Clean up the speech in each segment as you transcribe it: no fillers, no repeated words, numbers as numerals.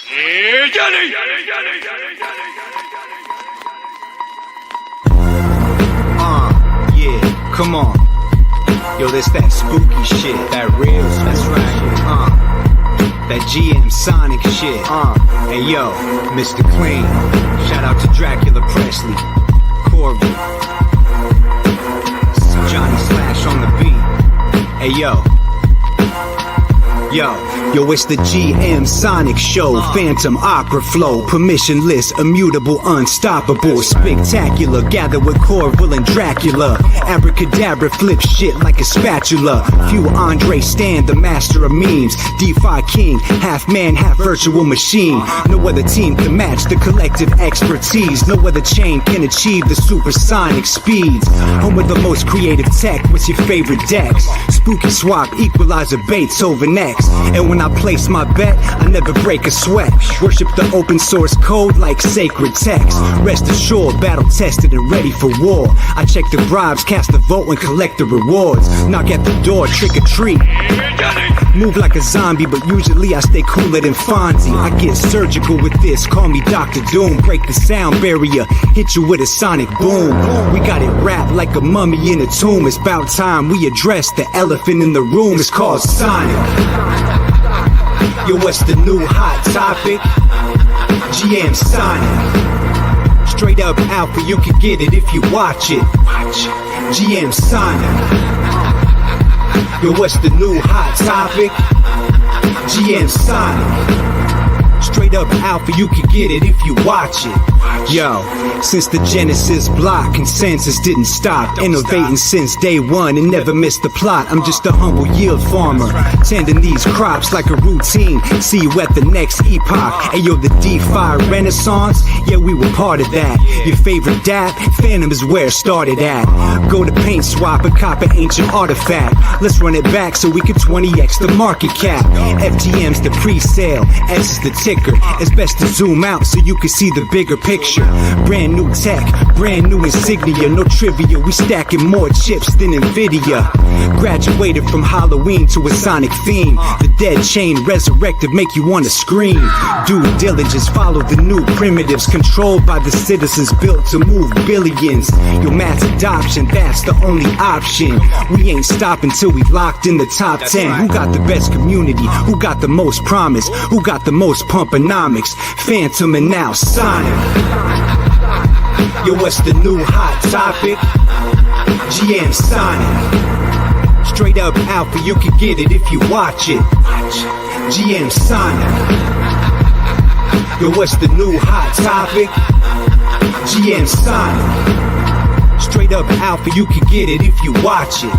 Yeah, come on. Yo, that's that spooky shit, that real, that's right. That GM Sonic shit. Hey yo, Mr. Clean. Shout out to Dracula Presley, Corval, Johnny Slash on the beat. Hey yo. Yo, it's the GM Sonic Show. Phantom opera flow, permissionless, immutable, unstoppable, spectacular. Gather with Corval and Dracula. Abracadabra, flip shit like a spatula. Few Andre Stan, the master of memes. DeFi king, half man, half virtual machine. No other team can match the collective expertise. No other chain can achieve the supersonic speeds. Home with the most creative tech. What's your favorite decks? Spooky swap, equalizer, baits over next. And when I place my bet, I never break a sweat. Worship the open source code like sacred text. Rest assured, battle tested and ready for war. I check the bribes, cast the vote and collect the rewards. Knock at the door, trick or treat. Move like a zombie, but usually I stay cooler than Fonzie. I get surgical with this, call me Dr. Doom. Break the sound barrier, hit you with a sonic boom. We got it wrapped like a mummy in a tomb. It's about time we address the elephant in the room. It's called Sonic. Yo, what's the new hot topic? GM Sonic. Straight up alpha, you can get it if you watch it. GM Sonic. Yo, what's the new hot topic? GM Sonic. Straight up alpha, you can get it if you watch it. Yo, since the Genesis block, consensus didn't stop. Innovating since day one and never missed the plot. I'm just a humble yield farmer, tending these crops like a routine. See you at the next epoch. Ayo, the DeFi Renaissance, yeah, we were part of that. Your favorite dap, Phantom is where it started at. Go to Paint Swap and cop an ancient artifact. Let's run it back so we can 20x the market cap. FTM's the pre-sale, S is the ticker. It's best to zoom out so you can see the bigger picture. Brand new tech, brand new insignia. No trivia, we stacking more chips than Nvidia. Graduated from Halloween to a sonic theme. The dead chain resurrected, make you wanna scream. Due diligence, follow the new primitives. Controlled by the citizens, built to move billions. Your mass adoption, that's the only option. We ain't stopping till we locked in the top 10. Who got the best community? Who got the most promise? Who got the most pumponomics? Phantom and now Sonic. Yo, what's the new hot topic? GM Sonic. Straight up alpha, you can get it if you watch it. GM Sonic. Yo, what's the new hot topic? GM Sonic. Straight up alpha, you can get it if you watch it.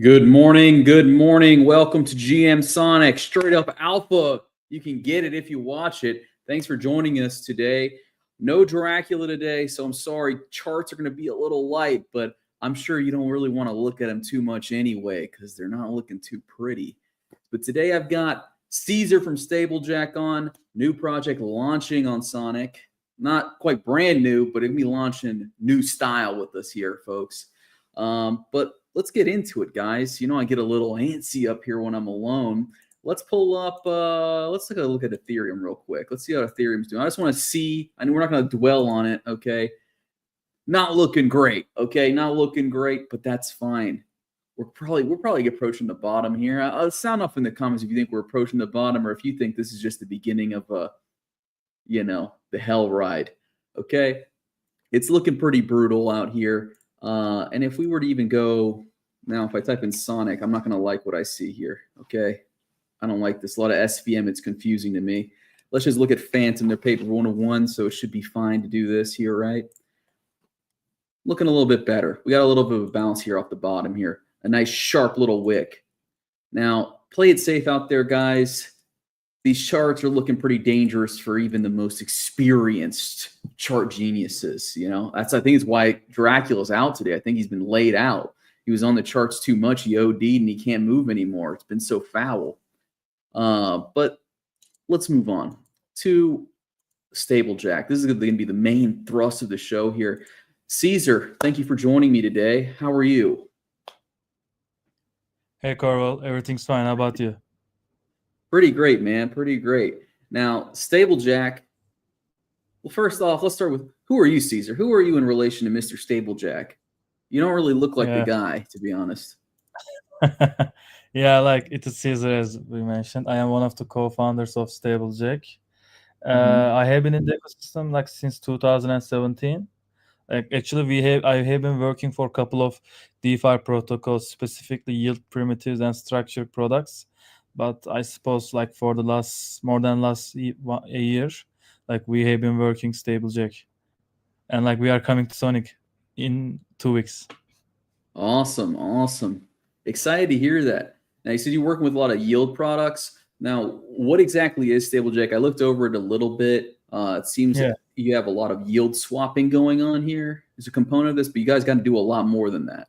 Good morning. Good morning. Welcome to GM Sonic, straight up alpha. You can get it if you watch it. Thanks for joining us today. No Dracula today, so I'm sorry. Charts are going to be a little light, but I'm sure you don't really want to look at them too much anyway because they're not looking too pretty. But today I've got Caesar from Stablejack on, new project launching on Sonic. Not quite brand new, but it'll be launching new style with us here, folks. But let's get into it, guys. You know, I get a little antsy up here when I'm alone. Let's pull up, let's take a look at Ethereum real quick. Let's see how Ethereum's doing. I just want to see, I know we're not going to dwell on it, okay? Not looking great, okay? Not looking great, but that's fine. We're probably approaching the bottom here. Sound off in the comments if you think we're approaching the bottom or if you think this is just the beginning of, you know, the hell ride, okay? It's looking pretty brutal out here. And if we were to even go, now if I type in Sonic, I'm not going to like what I see here, okay? I don't like this. A lot of SVM, it's confusing to me. Let's just look at Phantom. They're paper 101, so it should be fine to do this here, right? Looking a little bit better. We got a little bit of a bounce here off the bottom here. A nice sharp little wick. Now, play it safe out there, guys. These charts are looking pretty dangerous for even the most experienced chart geniuses. You know, I think it's why Dracula's out today. I think he's been laid out. He was on the charts too much. He OD'd and he can't move anymore. It's been so foul. But let's move on to Stablejack. This is going to be the main thrust of the show here. Caesar, thank you for joining me today. How are you? Hey Corval, everything's fine. How about you? Pretty great, man. Pretty great. Now, Stablejack. Well, first off, let's start with who are you, Caesar? Who are you in relation to Mr. Stablejack? You don't really look like the guy, to be honest. Yeah, like it is Caesar, as we mentioned. I am one of the co-founders of Stablejack. I have been in the ecosystem like since 2017. Like actually, I have been working for a couple of DeFi protocols, specifically yield primitives and structured products. But I suppose like for the more than a year, like we have been working Stablejack, and like we are coming to Sonic in 2 weeks. Awesome. Excited to hear that. Now, you said you're working with a lot of yield products. Now, what exactly is Stablejack? I looked over it a little bit. It seems like you have a lot of yield swapping going on here as a component of this, but you guys got to do a lot more than that.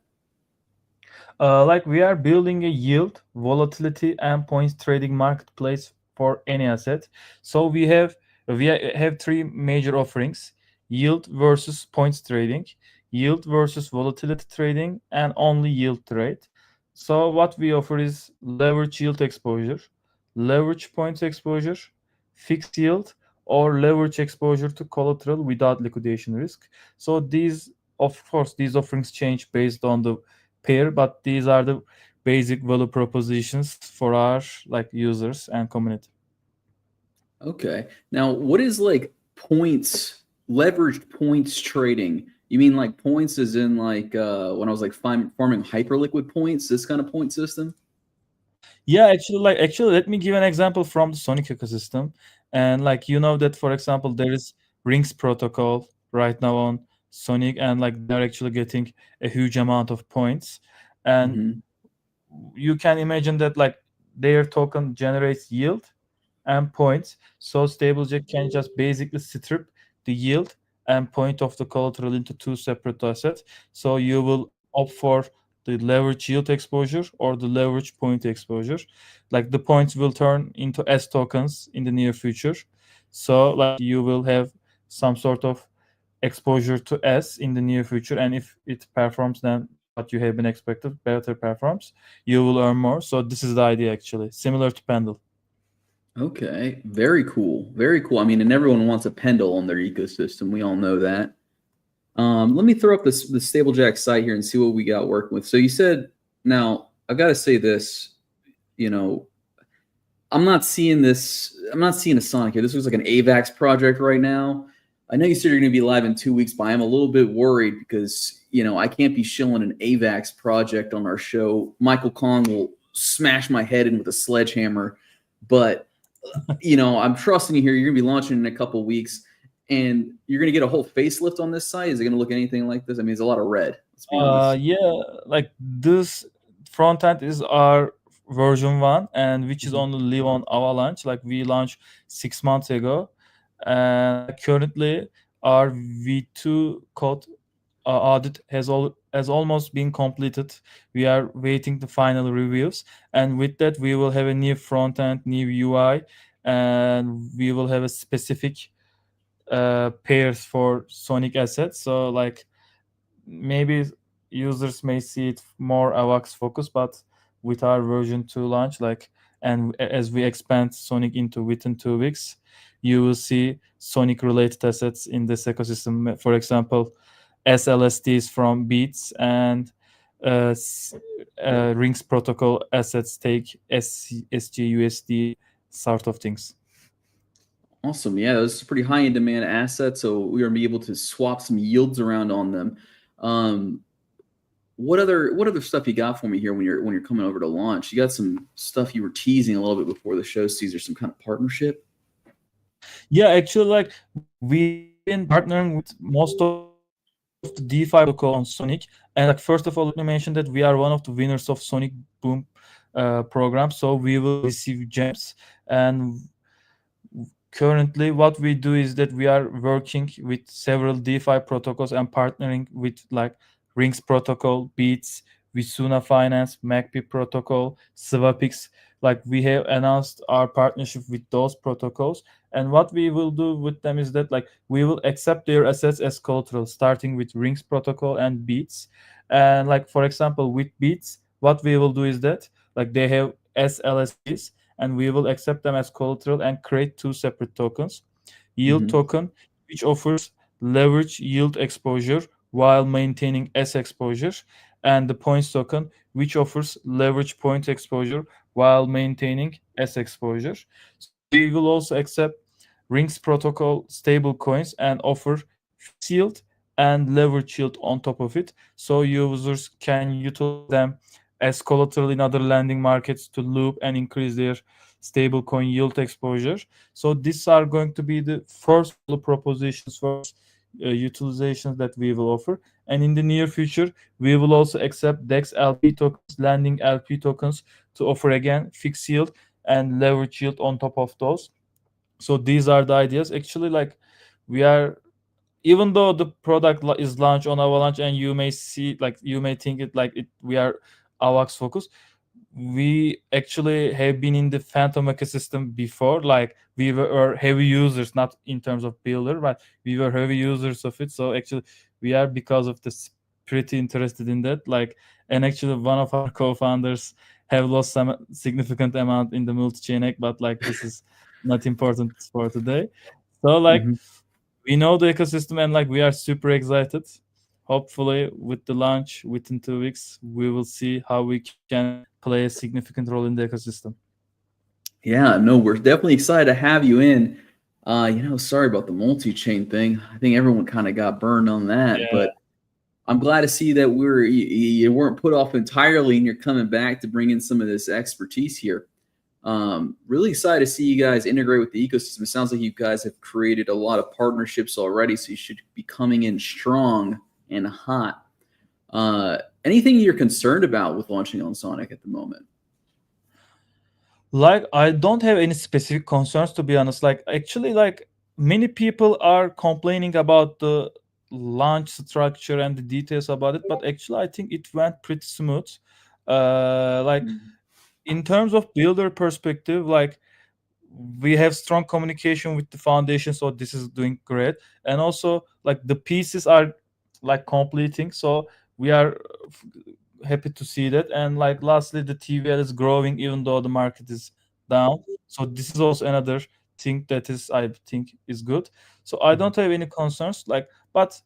Like we are building a yield, volatility, and points trading marketplace for any asset. So we have 3 major offerings: yield versus points trading, yield versus volatility trading, and only yield trade. So what we offer is leverage yield exposure, leverage points exposure, fixed yield, or leverage exposure to collateral without liquidation risk. So these offerings change based on the pair, but these are the basic value propositions for our like users and community. Okay. Now, what is like leveraged points trading? You mean like points as in like when I was like farming hyperliquid points, this kind of point system? Yeah, actually, let me give an example from the Sonic ecosystem. And like that, for example, there is Rings protocol right now on Sonic, and like they're actually getting a huge amount of points. And you can imagine that like their token generates yield and points. So Stablejack can just basically strip the yield and point of the collateral into 2 separate assets. So you will opt for the leverage yield exposure or the leverage point exposure. Like the points will turn into S tokens in the near future. So like you will have some sort of exposure to S in the near future, and if it performs than what you have been expected, better performs, you will earn more. So this is the idea, actually similar to Pendle. Okay, very cool. Very cool. I mean, and everyone wants a Pendle on their ecosystem. We all know that. Let me throw up the Stablejack site here and see what we got working with. So you said, now I've got to say this, I'm not seeing a Sonic here. This looks like an AVAX project right now. I know you said you're going to be live in 2 weeks, but I'm a little bit worried because, I can't be shilling an AVAX project on our show. Michael Kong will smash my head in with a sledgehammer, but I'm trusting you here. You're going to be launching in a couple of weeks, and you're going to get a whole facelift on this site. Is it going to look anything like this? I mean, it's a lot of red. Let's be honest. Yeah, like this front end is our version 1, and which is only live on Avalanche. Like we launched 6 months ago, and currently our V2 code audit has almost been completed. We are waiting the final reviews, and with that we will have a new front end, new UI, and we will have a specific pairs for Sonic assets. So like maybe users may see it more AVAX focused, but with our version 2 launch, and as we expand Sonic into within 2 weeks, you will see Sonic related assets in this ecosystem. For example, SLSDs from Beats and Rings protocol assets take SGUSD sort of things. Awesome. Yeah, those are pretty high in demand assets. So we're going to be able to swap some yields around on them. What other stuff you got for me here when you're coming over to launch? You got some stuff you were teasing a little bit before the show, Caesar, some kind of partnership? Yeah, actually, like we've been partnering with most of the DeFi protocol on Sonic. And like first of all, let me mention that we are one of the winners of Sonic Boom program. So we will receive gems. And currently what we do is that we are working with several DeFi protocols and partnering with like Rings protocol, Beats, Visuna Finance, MacP protocol, SwapX, like we have announced our partnership with those protocols, and what we will do with them is that like we will accept their assets as collateral, starting with rings protocol and beats. And like for example with beats, what we will do is that like they have SLSPs, and we will accept them as collateral and create two separate tokens: yield Hmm. token, which offers leverage yield exposure while maintaining S exposure, and the points token, which offers leverage point exposure while maintaining S exposure. So we will also accept Rings protocol stable coins and offer fixed yield and leverage yield on top of it. So users can utilize them as collateral in other lending markets to loop and increase their stable coin yield exposure. So these are going to be the first value propositions, first utilizations that we will offer. And in the near future, we will also accept DEX LP tokens, lending LP tokens to offer again fixed yield and leverage yield on top of those. So these are the ideas. Actually, like we are, even though the product is launched on Avalanche, and you may see, like you may think it like it we are AVAX focused, we actually have been in the Phantom ecosystem before. Like we were heavy users, not in terms of builder, but we were heavy users of it. So actually, we are, because of this, pretty interested in that. Like, and actually, one of our co-founders have lost some significant amount in the multi-chain egg, but like this is not important for today. So like Hmm. we know the ecosystem, and like we are super excited. Hopefully with the launch within 2 weeks, we will see how we can play a significant role in the ecosystem. Yeah, no, we're definitely excited to have you in. Sorry about the multi-chain thing. I think everyone kind of got burned on that, Yeah, but I'm glad to see that you weren't put off entirely, and you're coming back to bring in some of this expertise here. Really excited to see you guys integrate with the ecosystem. It sounds like you guys have created a lot of partnerships already, so you should be coming in strong and hot. Anything you're concerned about with launching on Sonic at the moment? like I don't have any specific concerns, to be honest. Like actually, like many people are complaining about the launch structure and the details about it, but actually I think it went pretty smooth. Like in terms of builder perspective, like we have strong communication with the foundation, so this is doing great. And also like the pieces are like completing, so we are happy to see that. And like lastly, the tvl is growing even though the market is down, so this is also another thing that is, I think, is good. So I don't have any concerns, like, but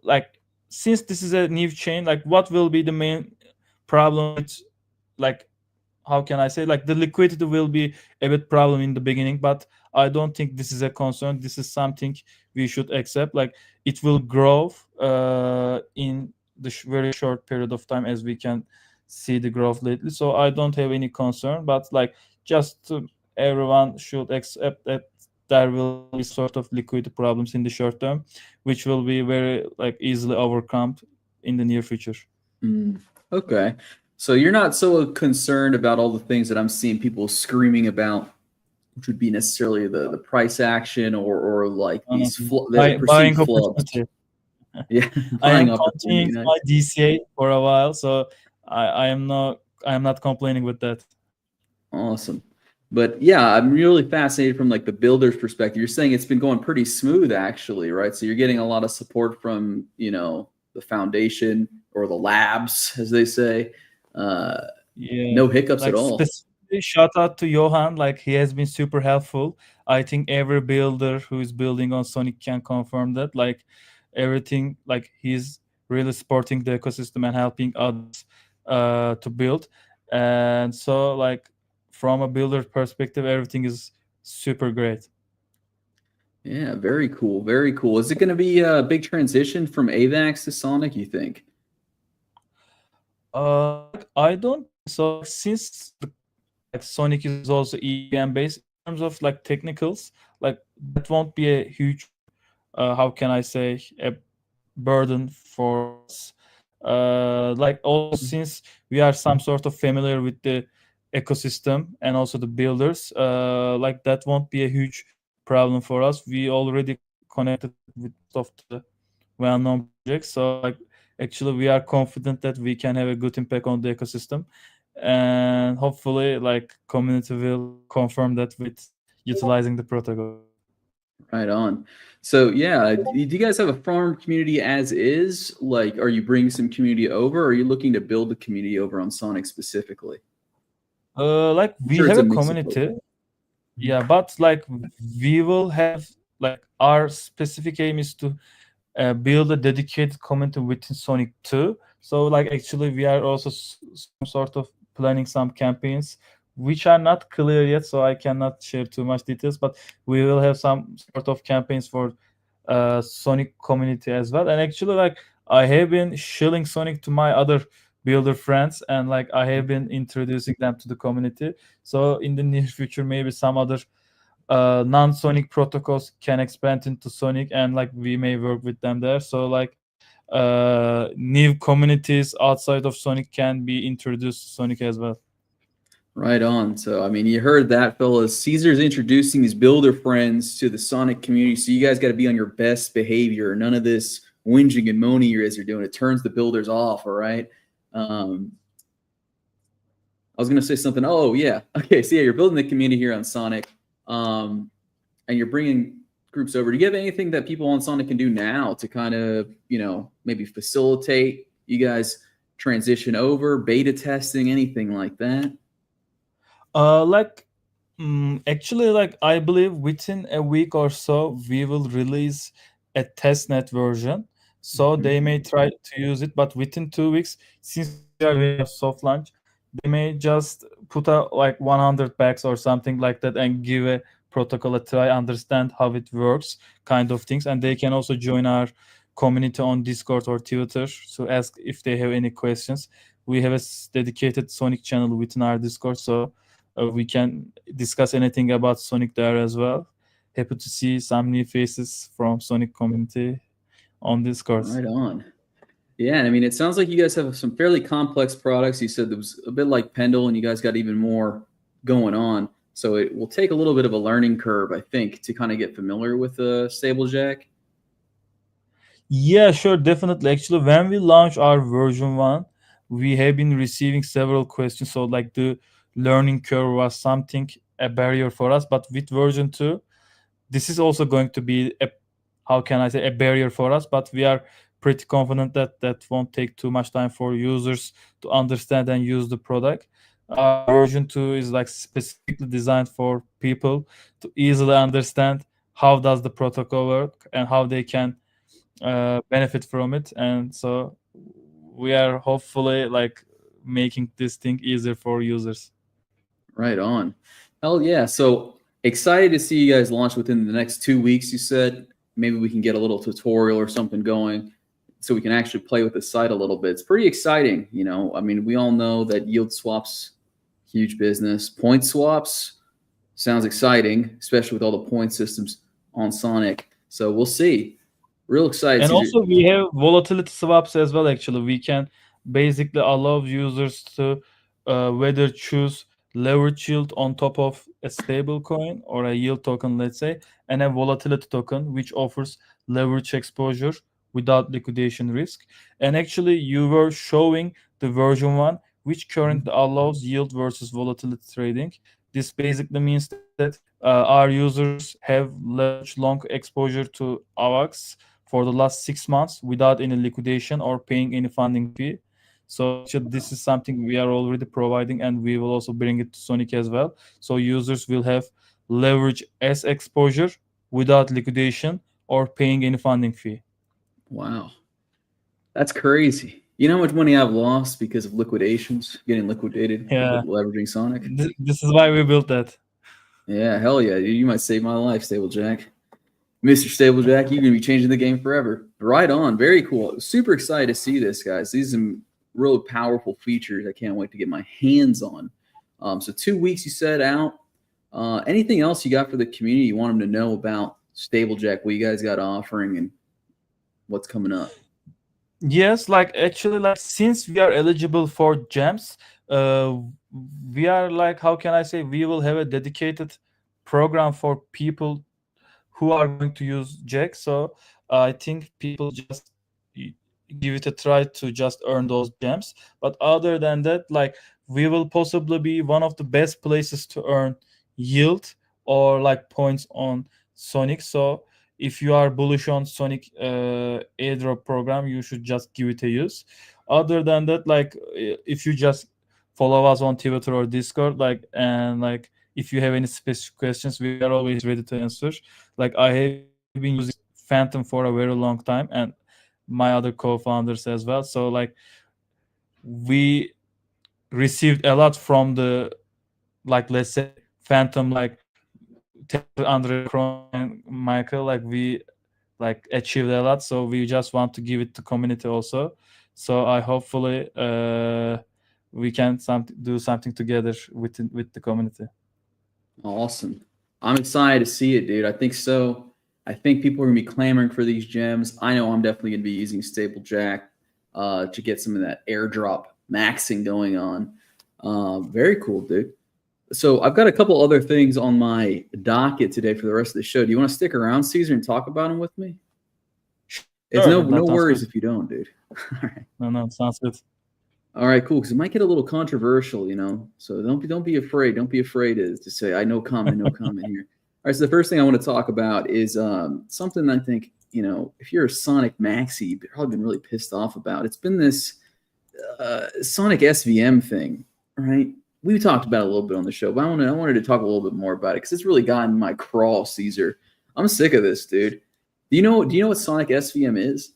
like since this is a new chain, like what will be the main problem with, like, how can I say, like the liquidity will be a bit problem in the beginning, but I don't think this is a concern. This is something we should accept. Like it will grow in the very short period of time, as we can see the growth lately. So I don't have any concern, but like just everyone should accept that there will be sort of liquidity problems in the short term, which will be very like easily overcome in the near future. Mm, okay. So you're not so concerned about all the things that I'm seeing people screaming about, which would be necessarily the price action or like these the Buying perceived flubs. opportunity. Yeah, I am buying opportunity. continuing my Nice. DCA for a while, so I am not complaining with that. Awesome. But yeah, I'm really fascinated from like the builder's perspective. You're saying it's been going pretty smooth actually, right? So you're getting a lot of support from, the foundation or the labs, as they say. Uh, Yeah, no hiccups at like all. specifically shout out to Johan. Like he has been super helpful. I think every builder who is building on Sonic can confirm that. Like everything, like he's really supporting the ecosystem and helping others to build. And so, like from a builder perspective, everything is super great. Yeah, very cool. Very cool. Is it going to be a big transition from AVAX to Sonic, you think? I don't think so. Like, since like Sonic is also EVM based, in terms of like technicals, like that won't be a huge, how can I say, a burden for us. Like also since we are some sort of familiar with the ecosystem and also the builders, like that won't be a huge problem for us. We already connected with most of the well-known projects, so like actually we are confident that we can have a good impact on the ecosystem. and hopefully like community will confirm that with utilizing the protocol. Right on. So yeah, do you guys have a farm community as is? Like, are you bringing some community over, or are you looking to build the community over on Sonic specifically? Like I'm we sure it's have a a mix of both. community. Yeah, but like we will have like our specific aim is to build a dedicated community within Sonic 2. So like actually we are also some sort of planning some campaigns which are not clear yet, so I cannot share too much details, but we will have some sort of campaigns for Sonic community as well. And actually like I have been shilling Sonic to my other builder friends, and like I have been introducing them to the community. So in the near future maybe some other non-Sonic protocols can expand into Sonic, and like we may work with them there. So like new communities outside of Sonic can be introduced to Sonic as well. Right on. So, I mean, you heard that, fellas. Caesar's introducing his builder friends to the Sonic community. So, you guys got to be on your best behavior. None of this whinging and moaning you guys are doing. It turns the builders off. All right. I was going to say something. Oh, yeah. Okay. So, yeah, you're building the community here on Sonic, and you're bringing groups over. Do you have anything that people on Sonic can do now to kind of, maybe facilitate you guys transition over, beta testing, anything like that? Like actually like I believe within a week or so we will release a testnet version, so they may try to use it, but within 2 weeks, since we are doing a soft launch, they may just put out like 100 packs or something like that and give a protocol a try, understand how it works, kind of things. And they can also join our community on Discord or Twitter to ask if they have any questions. We have a dedicated Sonic channel within our Discord, so we can discuss anything about Sonic there as well. Happy to see some new faces from Sonic community on Discord. Right on. Yeah, and I mean, it sounds like you guys have some fairly complex products. You said there was a bit like Pendle, and you guys got even more going on. So it will take a little bit of a learning curve, I think, to kind of get familiar with Stablejack. Yeah, sure, definitely. Actually, when we launch our version 1, we have been receiving several questions. So like the learning curve was something a barrier for us. But with version 2, this is also going to be a, how can I say, a barrier for us, but we are pretty confident that that won't take too much time for users to understand and use the product. Version 2 is like specifically designed for people to easily understand how does the protocol work and how they can benefit from it. And so we are hopefully like making this thing easier for users. Right on. Hell yeah. So excited to see you guys launch within the next 2 weeks, you said. Maybe we can get a little tutorial or something going so we can actually play with the site a little bit. It's pretty exciting. I mean, we all know that yield swaps, huge business. Point swaps sounds exciting, especially with all the point systems on Sonic. So we'll see. Real excited. And also we have volatility swaps as well. Actually, we can basically allow users to whether choose leverage yield on top of a stable coin or a yield token, let's say, and a volatility token which offers leverage exposure without liquidation risk. And actually you were showing the version 1 which currently allows yield versus volatility trading. This basically means that our users have leverage long exposure to AVAX for the last 6 months without any liquidation or paying any funding fee. So actually, this is something we are already providing, and we will also bring it to Sonic as well. So users will have leverage S exposure without liquidation or paying any funding fee. Wow. That's crazy. You know how much money I've lost because of liquidations, getting liquidated, Yeah, leveraging Sonic? this is why we built that. Yeah, hell yeah. You might save my life, Stablejack. Mr. Stablejack, you're going to be changing the game forever. Right on. Very cool. Super excited to see this, guys. These are some really powerful features I can't wait to get my hands on. So 2 weeks you said out. Anything else you got for the community you want them to know about Stablejack, what you guys got offering and what's coming up? Yes, like actually, like since we are eligible for gems, we are like, how can I say, we will have a dedicated program for people who are going to use Jack. So I think people just give it a try to just earn those gems. But other than that, like we will possibly be one of the best places to earn yield or like points on Sonic. So if you are bullish on Sonic airdrop program, you should just give it a use. Other than that, like if you just follow us on Twitter or Discord, like, and like if you have any specific questions, we are always ready to answer. Like I have been using Phantom for a very long time, and my other co-founders as well. So like we received a lot from the, like, let's say Phantom, like Andre, Chrome, and Michael. Like we like achieved a lot, so we just want to give it to community also. So I hopefully we can do something together with the community. Awesome. I'm excited to see it, dude. I think so. I think people are gonna be clamoring for these gems. I know I'm definitely gonna be using Stablejack to get some of that airdrop maxing going on. Very cool, dude. So I've got a couple other things on my docket today for the rest of the show. Do you want to stick around, Caesar, and talk about them with me? It's Sure, no worries good. if you don't, dude. All right. No, sounds good. All right, cool. Because it might get a little controversial, you know. So don't be afraid. Don't be afraid to say I no comment here. All right. So the first thing I want to talk about is something I think, you know, if you're a Sonic maxi, you've probably been really pissed off about. It's been this Sonic SVM thing, right? We talked about it a little bit on the show, but I wanted to talk a little bit more about it because it's really gotten my crawl, Caesar. I'm sick of this, dude. Do you know what Sonic SVM is?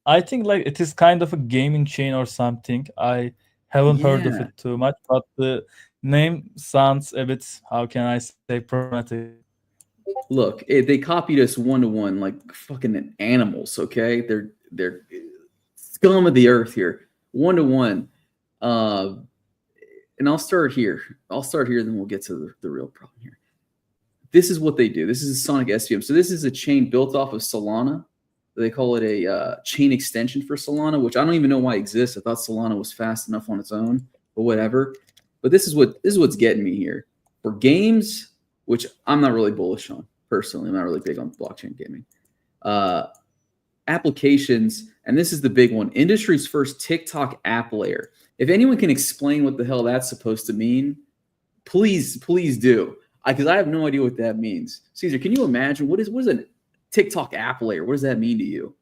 I think like it is kind of a gaming chain or something. I haven't heard of it too much, but the name sounds a bit, how can I say, problematic. Look, they copied us 1-to-1 like fucking animals. Okay, they're scum of the earth here, 1-to-1. And I'll start here. Then we'll get to the real problem here. This is what they do. This is a Sonic SVM. So this is a chain built off of Solana. They call it a chain extension for Solana, which I don't even know why it exists. I thought Solana was fast enough on its own, but whatever. But this is what's getting me here. For games, which I'm not really bullish on personally. I'm not really big on blockchain gaming. Applications, and this is the big one, industry's first TikTok app layer. If anyone can explain what the hell that's supposed to mean, please do. Because I have no idea what that means. Caesar, can you imagine what is a TikTok app layer? What does that mean to you?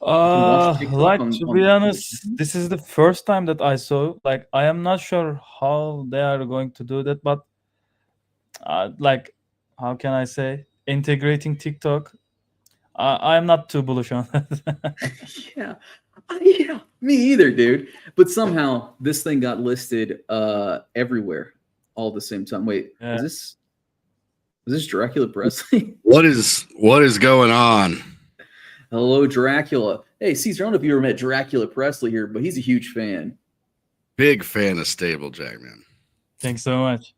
To be honest, this is the first time that I saw. Like, I am not sure how they are going to do that, but like, how can I say, integrating TikTok, I am not too bullish on that. Yeah, me either, dude. But somehow this thing got listed everywhere all at the same time. Wait, is this Dracula Presley? What is going on? Hello, Dracula. Hey, Caesar, I don't know if you ever met Dracula Presley here, but he's a huge fan. Big fan of Stablejack, man. Thanks so much.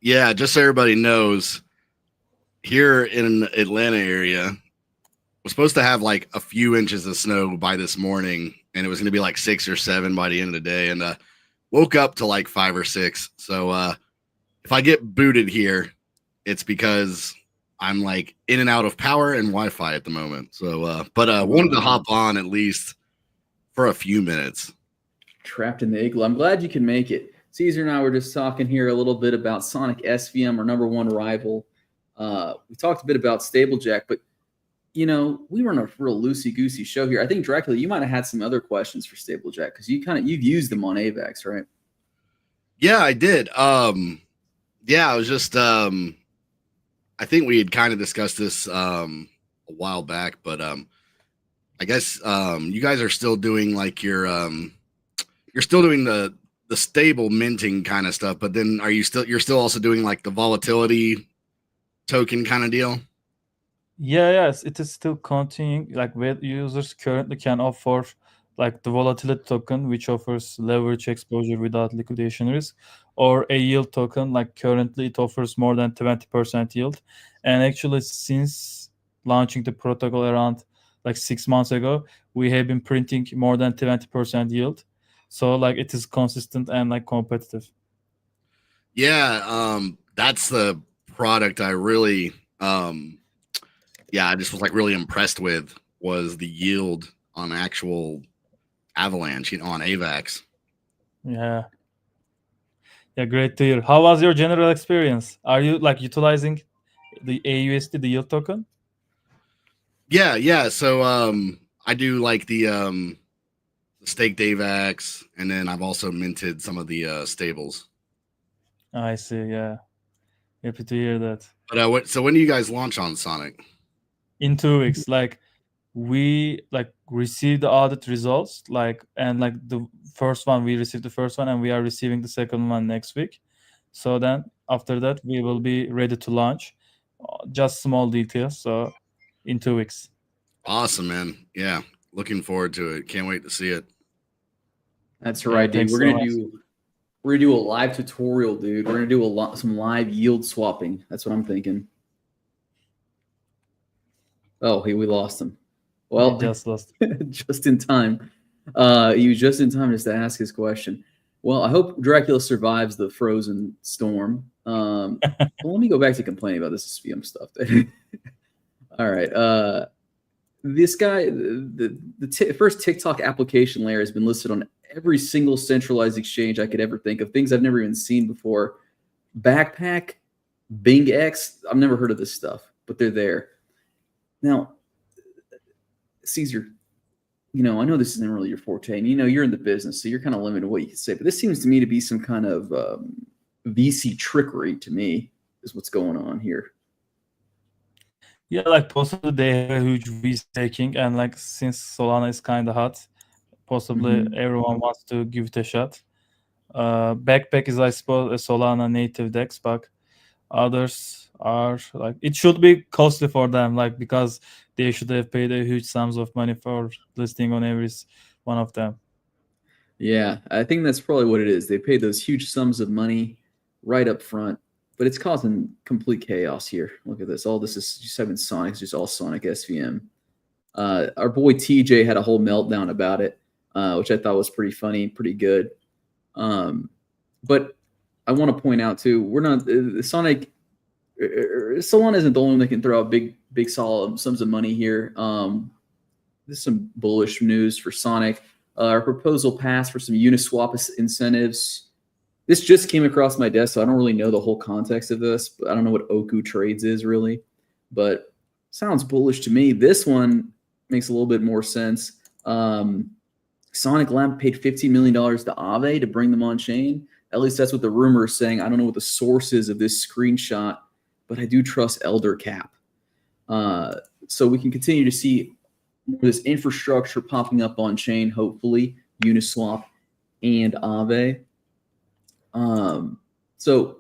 Yeah, just so everybody knows, here in the Atlanta area, we're supposed to have like a few inches of snow by this morning, and it was going to be like 6 or 7 by the end of the day, and woke up to like 5 or 6. So if I get booted here, it's because I'm like in and out of power and Wi-Fi at the moment. So, but wanted to hop on at least for a few minutes. Trapped in the igloo. I'm glad you can make it. Caesar and I were just talking here a little bit about Sonic SVM, our #1 rival. We talked a bit about Stablejack, but you know, we were on a real loosey-goosey show here. I think, Dracula, you might have had some other questions for Stablejack because you've used them on AVAX, right? Yeah, I did. Yeah, I was just I think we had kind of discussed this a while back, but I guess you guys are still doing like you're still doing the stable minting kind of stuff, but then you're still also doing like the volatility token kind of deal? Yes, it is still continuing. Like, where users currently can offer like the volatility token, which offers leverage exposure without liquidation risk, or a yield token. Like currently it offers more than 20% yield. And actually, since launching the protocol around like 6 months ago, we have been printing more than 20% yield. So like it is consistent and like competitive. Yeah, that's the product I really I just was like really impressed with, was the yield on actual Avalanche, on AVAX. Yeah. Yeah, great to hear. How was your general experience? Are you like utilizing the AUSD, the yield token? Yeah. So I do like the staked AVAX, and then I've also minted some of the stables. I see. Yeah, happy to hear that. But so when do you guys launch on Sonic? In 2 weeks, like we like received the audit results, and the first one we received the first one, and we are receiving the second one next week. So then after that we will be ready to launch. Just small details. So in 2 weeks. Awesome, man. Yeah, looking forward to it. Can't wait to see it. That's right, dude. Thanks We're so gonna much. do a live tutorial, dude. We're gonna do some live yield swapping. That's what I'm thinking. Oh, we lost him. Well, We just lost. just in time. He was just in time just to ask his question. Well, I hope Dracula survives the frozen storm. Well, let me go back to complaining about this SVM stuff. All right. This guy, the first TikTok application layer has been listed on every single centralized exchange I could ever think of. Things I've never even seen before. Backpack, Bing X. I've never heard of this stuff, but they're there. Now, Caesar, I know this isn't really your forte, and you're in the business, so you're kind of limited to what you can say. But this seems to me to be some kind of VC trickery. To me, is what's going on here. Yeah, like possibly they have a huge VC taking, and like since Solana is kind of hot, possibly everyone wants to give it a shot. Backpack is, I suppose, a Solana native DEX, but others are like it should be costly for them, like because they should have paid a huge sums of money for listing on every one of them. Yeah, I think that's probably what it is. They paid those huge sums of money right up front, but it's causing complete chaos here. Look at this. All this is just having Sonic, it's just all Sonic SVM. Our boy TJ had a whole meltdown about it, which I thought was pretty funny, pretty good. But I want to point out too, we're not Sonic. Solana isn't the only one that can throw out big solid sums of money here. This is some bullish news for Sonic. Our proposal passed for some Uniswap incentives. This just came across my desk, so I don't really know the whole context of this. But I don't know what Oku Trades is really, but sounds bullish to me. This one makes a little bit more sense. Sonic Lab paid $15 million to Aave to bring them on chain. At least that's what the rumor is saying. I don't know what the source is of this screenshot, but I do trust Elder Cap. So we can continue to see this infrastructure popping up on chain, hopefully, Uniswap and Aave. So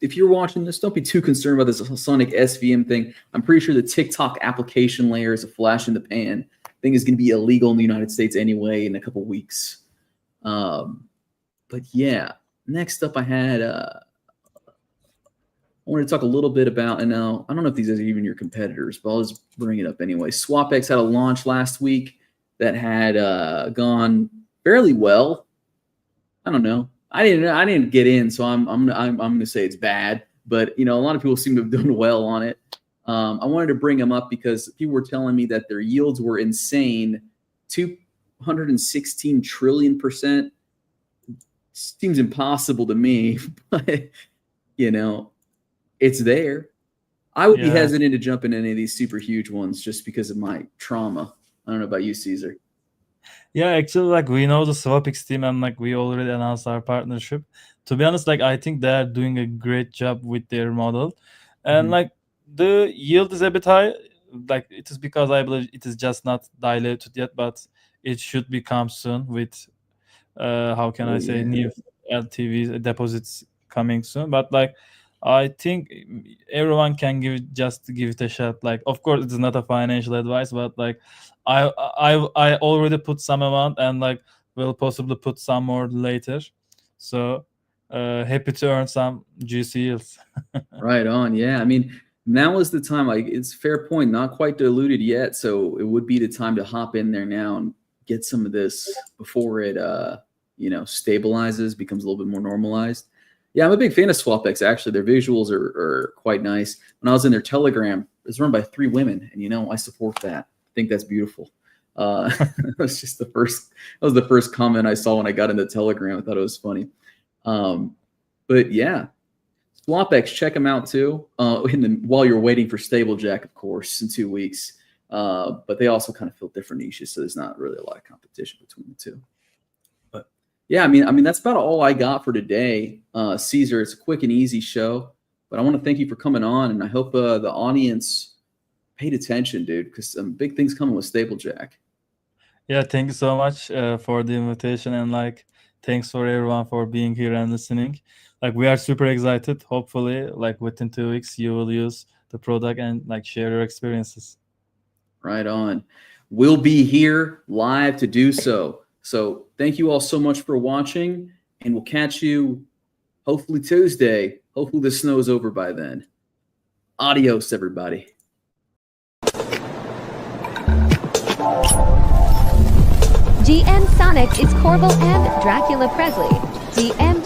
if you're watching this, don't be too concerned about this Sonic SVM thing. I'm pretty sure the TikTok application layer is a flash in the pan. Thing is going to be illegal in the United States anyway in a couple weeks. But yeah, next up I wanted to talk a little bit about, and now I don't know if these are even your competitors, but I'll just bring it up anyway. SwapX had a launch last week that had gone fairly well. I don't know. I didn't get in, so I'm going to say it's bad. But a lot of people seem to have done well on it. I wanted to bring them up because people were telling me that their yields were insane, 216 trillion%. Seems impossible to me, but it's there. I would be hesitant to jump in any of these super huge ones just because of my trauma. I don't know about you, Caesar. Yeah, actually, like we know the SwapX team, and like we already announced our partnership. To be honest, like I think they're doing a great job with their model, and like the yield is a bit high. Like it is because I believe it is just not diluted yet, but it should become soon with how can I say new LTVs deposits coming soon. But like I think everyone can give it a shot. Like of course it's not a financial advice, but like I already put some amount and like will possibly put some more later. So happy to earn some juicy yields. Right on. Yeah. I mean, now is the time. Like it's a fair point, not quite diluted yet. So it would be the time to hop in there now and get some of this before it stabilizes, becomes a little bit more normalized. Yeah, I'm a big fan of SwapX. Actually, their visuals are quite nice. When I was in their Telegram, it's run by 3 women, and I support that. I think that's beautiful. That was just the first comment I saw when I got into Telegram. I thought it was funny. But yeah, SwapX, check them out too. While you're waiting for Stablejack, of course, in 2 weeks. But they also kind of fill different niches, so there's not really a lot of competition between the two. But yeah, I mean that's about all I got for today. Caesar, it's a quick and easy show, but I want to thank you for coming on, and I hope the audience paid attention, dude, because some big things coming with Stablejack. Yeah, thank you so much for the invitation, and like thanks for everyone for being here and listening. Like we are super excited. Hopefully, like within 2 weeks, you will use the product and like share your experiences. Right on. We'll be here live to do so. So thank you all so much for watching, and we'll catch you hopefully Tuesday. Hopefully the snow's over by then. Adios, everybody. GM Sonic is Corval and Dracula Presley. GM.